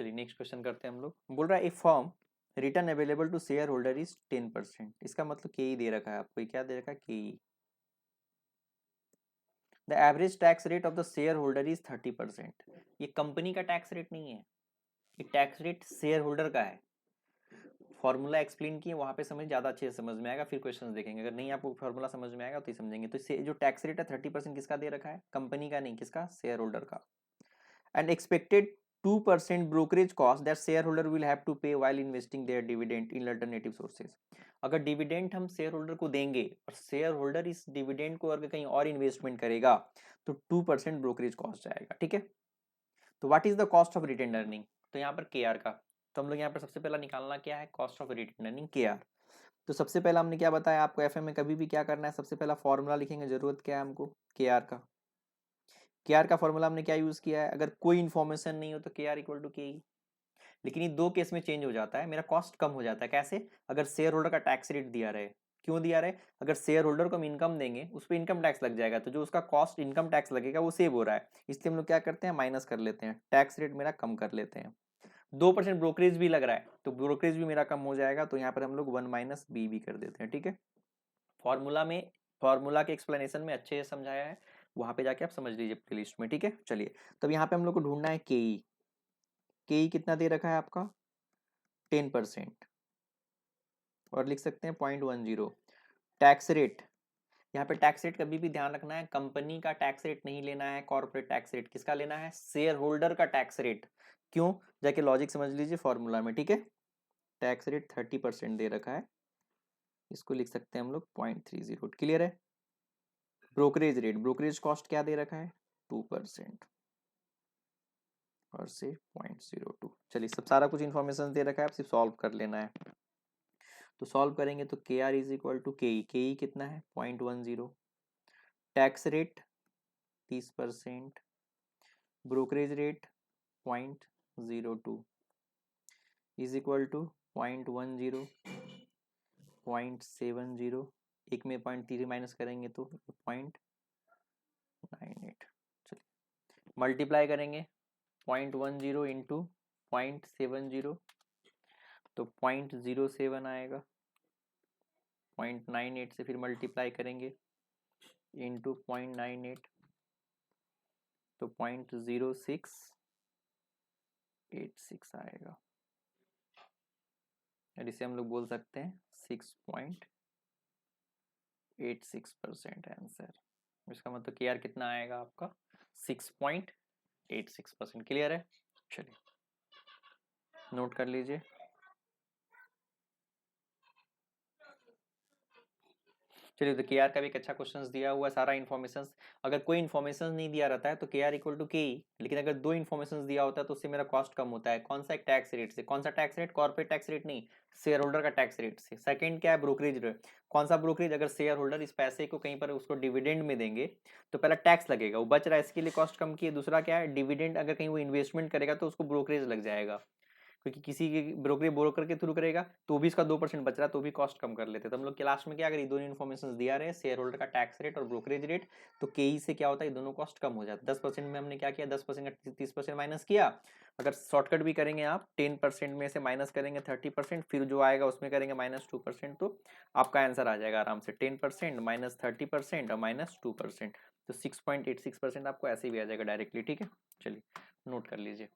चलिए next question करते हैं हम लोग। बोल रहा है a form return available to shareholder is 10%। इसका मतलब के दे रखा है आपको, क्या दे रखा है के। The average tax rate of the share holder is 30%। ये कंपनी का टैक्स रेट नहीं है, ये टैक्स रेट शेयर होल्डर का है। फॉर्मूला एक्सप्लेन किए वहां पे समझ ज्यादा अच्छे से समझ में आएगा, फिर क्वेश्चन देखेंगे। अगर नहीं आपको फॉर्मूला समझ में आएगा तो ही समझेंगे। तो इससे जो टैक्स रेट है 30% किसका दे रखा है, कंपनी का नहीं, किसका, शेयर होल्डर का। And expected 2% brokerage cost that shareholder will have to pay while investing their dividend in alternative sources। अगर डिविडेंड हम शेयर होल्डर को देंगे और शेयर होल्डर इस डिविडेंड को अगर कहीं और इन्वेस्टमेंट करेगा तो 2% ब्रोकरेज कॉस्ट जाएगा, ठीक है। तो what is the cost of retain earning, तो यहाँ पर के आर का, तो हम लोग यहाँ पर सबसे पहला निकालना क्या है, कॉस्ट ऑफ रिटेन अर्निंग के आर। तो सबसे पहला हमने क्या बताया आपको, एफ में कभी भी क्या करना है, सबसे पहला फॉर्मूला लिखेंगे, जरूरत क्या है हमको, के आर का। के आर का फॉर्मूला हमने क्या यूज किया है, अगर कोई इन्फॉर्मेशन नहीं हो तो के आर इक्वल टू के ई। लेकिन ये दो केस में चेंज हो जाता है, मेरा कॉस्ट कम हो जाता है। कैसे, अगर शेयर होल्डर का टैक्स रेट दिया रहे, क्यों दिया रहे, अगर शेयर होल्डर को हम इनकम देंगे उस पर इनकम टैक्स लग जाएगा, तो जो उसका कॉस्ट इनकम टैक्स लगेगा वो सेव हो रहा है, इसलिए हम लोग क्या करते हैं, माइनस कर लेते हैं, टैक्स रेट मेरा कम कर लेते हैं। 2% ब्रोकरेज भी लग रहा है तो ब्रोकरेज भी मेरा कम हो जाएगा, तो यहाँ पर हम लोग 1 माइनस बी भी कर देते हैं, ठीक है। फॉर्मूला में, फॉर्मूला के एक्सप्लेनेशन में अच्छे से समझाया है, वहां पे जाके आप समझ लीजिए प्लेलिस्ट में, ठीक है। चलिए तब यहाँ पे हम लोग को ढूंढना है के ई। के ई कितना दे रखा है आपका, 10%, और लिख सकते हैं 0.10। टैक्स रेट, यहाँ पे टैक्स रेट कभी भी ध्यान रखना है, कंपनी का टैक्स रेट नहीं लेना है, कॉर्पोरेट टैक्स रेट किसका लेना है, शेयर होल्डर का टैक्स रेट। क्यों, जाके लॉजिक समझ लीजिए फॉर्मूला में, ठीक है। टैक्स रेट 30% दे रखा है, इसको लिख सकते हैं हम लोग 0.30। क्लियर है। ब्रोकरेज रेट, ब्रोकरेज कॉस्ट क्या दे रखा है, 2% और से 0.02। चलिए सब सारा कुछ इन्फॉर्मेशन दे रखा है, आप सिर्फ सॉल्व कर लेना है। तो सॉल्व करेंगे तो के आर इज इक्वल टू के ई कितना है 0.10, tax rate 30%, brokerage rate 0.02 is equal to 0.10, 0.70, एक में 0.3 माइनस करेंगे तो 0.98। चलिए मल्टीप्लाई करेंगे 0.10 इंटू 0.70 तो 0.07 आएगा, 0.98 से फिर मल्टीप्लाई करेंगे इंटू 0.98 तो 0.0686 आएगा, और इसे हम लोग बोल सकते हैं 6.86% आंसर। इसका मतलब के आर कितना आएगा आपका, 6.86%। क्लियर है। चलिए नोट कर लीजिए। चलिए तो के आर का भी एक अच्छा क्वेश्चन दिया हुआ है, सारा इन्फॉर्मेशन। अगर कोई इन्फॉर्मेशन नहीं दिया रहता है तो के आर इक्वल टू के ई, लेकिन अगर दो इन्फॉर्मेशन दिया होता है तो उससे मेरा कॉस्ट कम होता है। कौन सा, एक टैक्स रेट से, कौन सा tax rate, corporate tax rate नहीं, शेयर होल्डर का टैक्स रेट से। सेकंड क्या है, ब्रोकरेज रेट। कौन सा ब्रोकरेज, अगर शेयर होल्डर इस पैसे को कहीं पर उसको डिविडेंड में देंगे तो पहला टैक्स लगेगा, वो बच रहा है इसके लिए कॉस्ट कम की है। दूसरा क्या है, डिविडेंड अगर कहीं वो इन्वेस्टमेंट करेगा तो उसको ब्रोकरेज लग जाएगा, क्योंकि किसी के ब्रोकर के थ्रू करेगा तो भी इसका 2% बच रहा है, तो भी कॉस्ट कम कर लेते। तो हम लोग क्लास में क्या करें, दोनों इन्फॉर्मेशन दिया रहे, शेयर होल्डर का टैक्स रेट और ब्रोकरेज रेट, तो के से क्या होता है, दोनों कॉस्ट कम हो जाता है। 10% में हमने क्या किया, 10% का 30% माइनस किया। अगर शॉर्टकट भी करेंगे आप, 10% में से माइनस करेंगे 30%, फिर जो आएगा उसमें करेंगे -2%, तो आपका आंसर आ जाएगा आराम से 10% माइनस 30% और -2%, तो 6.86% आपको ऐसे भी आ जाएगा डायरेक्टली, ठीक है। चलिए नोट कर लीजिए।